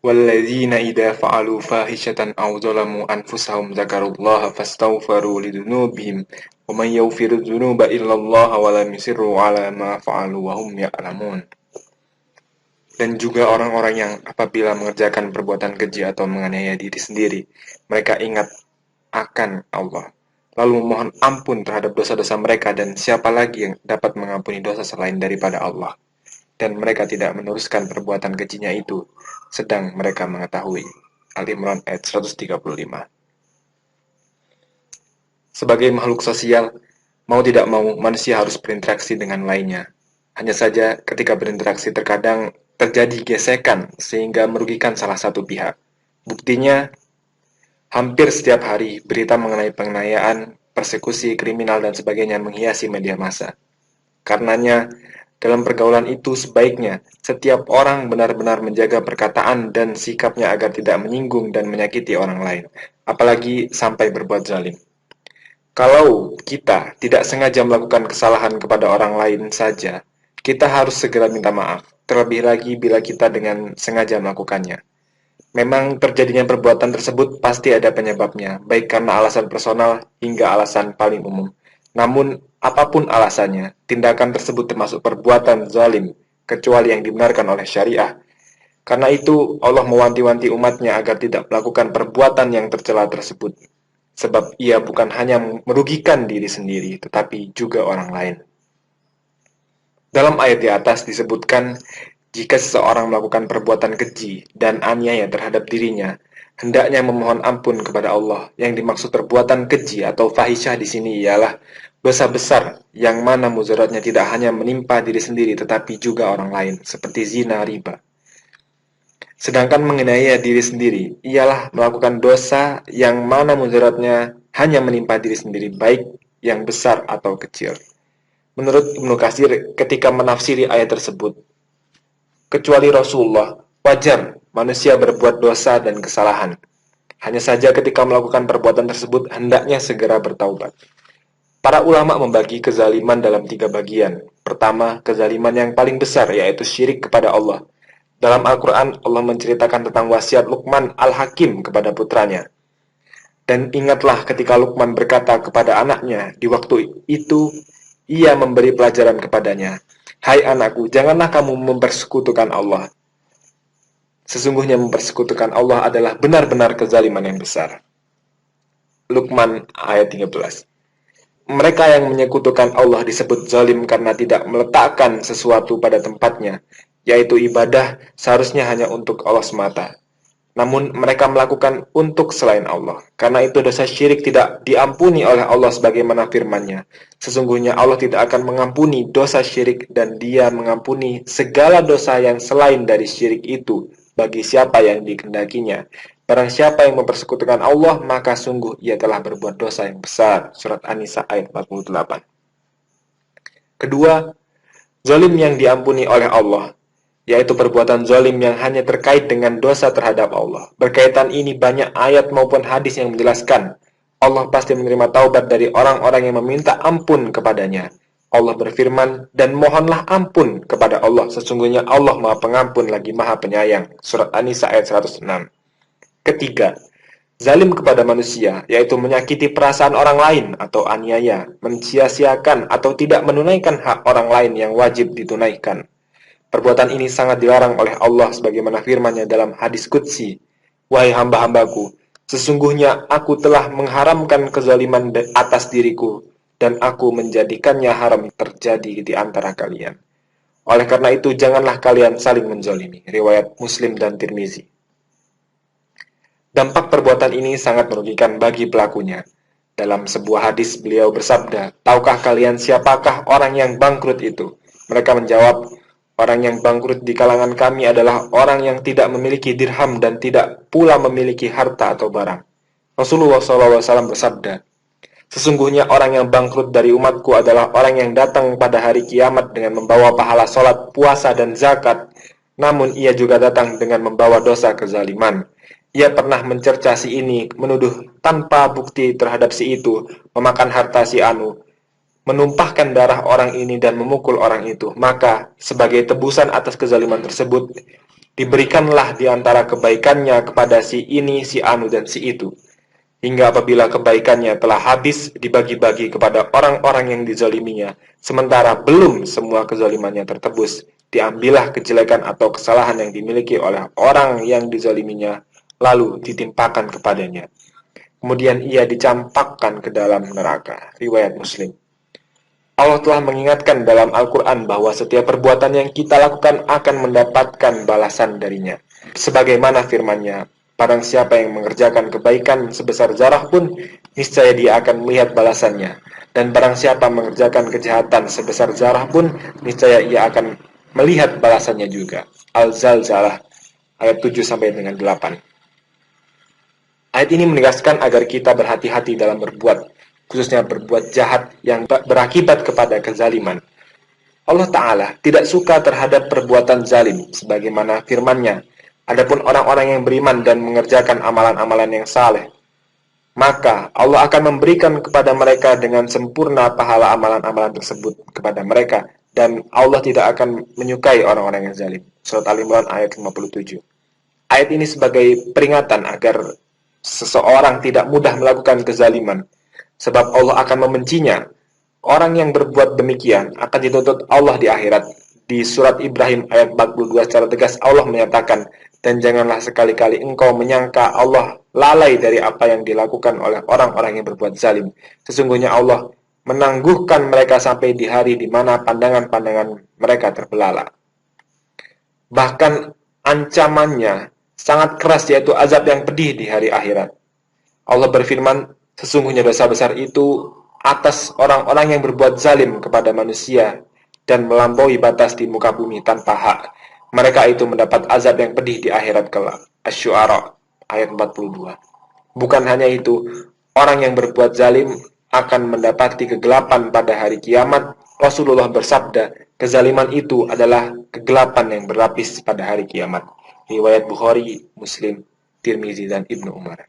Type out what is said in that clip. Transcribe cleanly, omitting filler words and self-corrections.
Walladzina idza fa'alu fahishatan aw zalamu anfusahum dzakarullaha fastaghfaru lidzunubihim wa man yaghfiru dzunuba illallah wa lam yusirru 'ala ma fa'alu wa hum ya'lamun. Dan juga orang-orang yang apabila mengerjakan perbuatan keji atau menganiaya diri sendiri, mereka ingat akan Allah, lalu memohon ampun terhadap dosa-dosa mereka, dan siapa lagi yang dapat mengampuni dosa selain daripada Allah. Dan mereka tidak meneruskan perbuatan kejinya itu, sedang mereka mengetahui. Al-Imran ayat 135. Sebagai makhluk sosial, mau tidak mau manusia harus berinteraksi dengan lainnya. Hanya saja ketika berinteraksi terkadang terjadi gesekan sehingga merugikan salah satu pihak. Buktinya, hampir setiap hari berita mengenai penganiayaan, persekusi, kriminal, dan sebagainya menghiasi media massa. Karenanya, dalam pergaulan itu sebaiknya setiap orang benar-benar menjaga perkataan dan sikapnya agar tidak menyinggung dan menyakiti orang lain, apalagi sampai berbuat zalim. Kalau kita tidak sengaja melakukan kesalahan kepada orang lain saja, kita harus segera minta maaf, terlebih lagi bila kita dengan sengaja melakukannya. Memang terjadinya perbuatan tersebut pasti ada penyebabnya, baik karena alasan personal hingga alasan paling umum. Namun, apapun alasannya, tindakan tersebut termasuk perbuatan zalim, kecuali yang dibenarkan oleh syariah. Karena itu, Allah mewanti-wanti umatnya agar tidak melakukan perbuatan yang tercela tersebut. Sebab ia bukan hanya merugikan diri sendiri, tetapi juga orang lain. Dalam ayat di atas disebutkan, jika seseorang melakukan perbuatan keji dan aniaya terhadap dirinya, hendaknya memohon ampun kepada Allah. Yang dimaksud perbuatan keji atau fahisyah di sini ialah dosa besar yang mana mudaratnya tidak hanya menimpa diri sendiri tetapi juga orang lain, seperti zina, riba. Sedangkan menganiaya diri sendiri ialah melakukan dosa yang mana mudaratnya hanya menimpa diri sendiri, baik yang besar atau kecil. Menurut Ibnu Katsir ketika menafsiri ayat tersebut, kecuali Rasulullah, wajar manusia berbuat dosa dan kesalahan. Hanya saja ketika melakukan perbuatan tersebut, hendaknya segera bertaubat. Para ulama membagi kezaliman dalam 3 bagian. Pertama, kezaliman yang paling besar, yaitu syirik kepada Allah. Dalam Al-Quran, Allah menceritakan tentang wasiat Luqman Al-Hakim kepada putranya. Dan ingatlah ketika Luqman berkata kepada anaknya, di waktu itu ia memberi pelajaran kepadanya, "Hai anakku, janganlah kamu mempersekutukan Allah. Sesungguhnya mempersekutukan Allah adalah benar-benar kezaliman yang besar." Luqman ayat 13. Mereka yang menyekutukan Allah disebut zalim karena tidak meletakkan sesuatu pada tempatnya, yaitu ibadah seharusnya hanya untuk Allah semata. Namun mereka melakukan untuk selain Allah. Karena itu dosa syirik tidak diampuni oleh Allah sebagaimana firman-Nya. Sesungguhnya Allah tidak akan mengampuni dosa syirik dan Dia mengampuni segala dosa yang selain dari syirik itu bagi siapa yang dikehendakinya. Barang siapa yang mempersekutukan Allah, maka sungguh ia telah berbuat dosa yang besar. Surat An-Nisa ayat 48. Kedua, zalim yang diampuni oleh Allah, yaitu perbuatan zalim yang hanya terkait dengan dosa terhadap Allah. Berkaitan ini banyak ayat maupun hadis yang menjelaskan Allah pasti menerima taubat dari orang-orang yang meminta ampun kepadanya. Allah berfirman, dan mohonlah ampun kepada Allah, sesungguhnya Allah Maha Pengampun lagi Maha Penyayang. Surat An-Nisa ayat 106. Ketiga, zalim kepada manusia, yaitu menyakiti perasaan orang lain atau aniaya, mencia-siakan atau tidak menunaikan hak orang lain yang wajib ditunaikan. Perbuatan ini sangat dilarang oleh Allah sebagaimana firman-Nya dalam hadis qudsi, "Wahai hamba-hambaku, sesungguhnya aku telah mengharamkan kezaliman atas diriku dan aku menjadikannya haram terjadi di antara kalian. Oleh karena itu janganlah kalian saling menzalimi." Riwayat Muslim dan Tirmizi. Dampak perbuatan ini sangat merugikan bagi pelakunya. Dalam sebuah hadis beliau bersabda, "Tahukah kalian siapakah orang yang bangkrut itu?" Mereka menjawab, "Orang yang bangkrut di kalangan kami adalah orang yang tidak memiliki dirham dan tidak pula memiliki harta atau barang." Rasulullah SAW bersabda, "Sesungguhnya orang yang bangkrut dari umatku adalah orang yang datang pada hari kiamat dengan membawa pahala sholat, puasa, dan zakat, namun ia juga datang dengan membawa dosa kezaliman. Ia pernah mencerca si ini, menuduh tanpa bukti terhadap si itu, memakan harta si anu, menumpahkan darah orang ini dan memukul orang itu. Maka, sebagai tebusan atas kezaliman tersebut, Diberikanlah di antara kebaikannya kepada si ini, si anu, dan si itu. Hingga apabila kebaikannya telah habis dibagi-bagi kepada orang-orang yang dizaliminya, sementara belum semua kezalimannya tertebus, diambillah kejelekan atau kesalahan yang dimiliki oleh orang yang dizaliminya, lalu ditimpakan kepadanya. Kemudian ia dicampakkan ke dalam neraka. Riwayat Muslim. Allah telah mengingatkan dalam Al-Quran bahwa setiap perbuatan yang kita lakukan akan mendapatkan balasan darinya. Sebagaimana firman-Nya, barang siapa yang mengerjakan kebaikan sebesar zarah pun, niscaya dia akan melihat balasannya. Dan barang siapa mengerjakan kejahatan sebesar zarah pun, niscaya ia akan melihat balasannya juga. Al-Zalzalah ayat 7 sampai dengan 8. Ayat ini menegaskan agar kita berhati-hati dalam berbuat, khususnya berbuat jahat yang berakibat kepada kezaliman. Allah Ta'ala tidak suka terhadap perbuatan zalim, sebagaimana firman-Nya, adapun orang-orang yang beriman dan mengerjakan amalan-amalan yang saleh, maka Allah akan memberikan kepada mereka dengan sempurna pahala amalan-amalan tersebut kepada mereka, dan Allah tidak akan menyukai orang-orang yang zalim. Surat Al-Imran ayat 57. Ayat ini sebagai peringatan agar seseorang tidak mudah melakukan kezaliman, sebab Allah akan membencinya. Orang yang berbuat demikian akan dituntut Allah di akhirat. Di surat Ibrahim ayat 42 secara tegas Allah menyatakan, dan janganlah sekali-kali engkau menyangka Allah lalai dari apa yang dilakukan oleh orang-orang yang berbuat zalim. Sesungguhnya Allah menangguhkan mereka sampai di hari di mana pandangan-pandangan mereka terbelalak. Bahkan ancamannya sangat keras, yaitu azab yang pedih di hari akhirat. Allah berfirman, sesungguhnya dosa besar itu atas orang-orang yang berbuat zalim kepada manusia dan melampaui batas di muka bumi tanpa hak. Mereka itu mendapat azab yang pedih di akhirat kelak. Asy-Syu'ara ayat 42. Bukan hanya itu, orang yang berbuat zalim akan mendapati kegelapan pada hari kiamat. Rasulullah bersabda, kezaliman itu adalah kegelapan yang berlapis pada hari kiamat. Riwayat Bukhari, Muslim, Tirmizi, dan Ibnu Umar.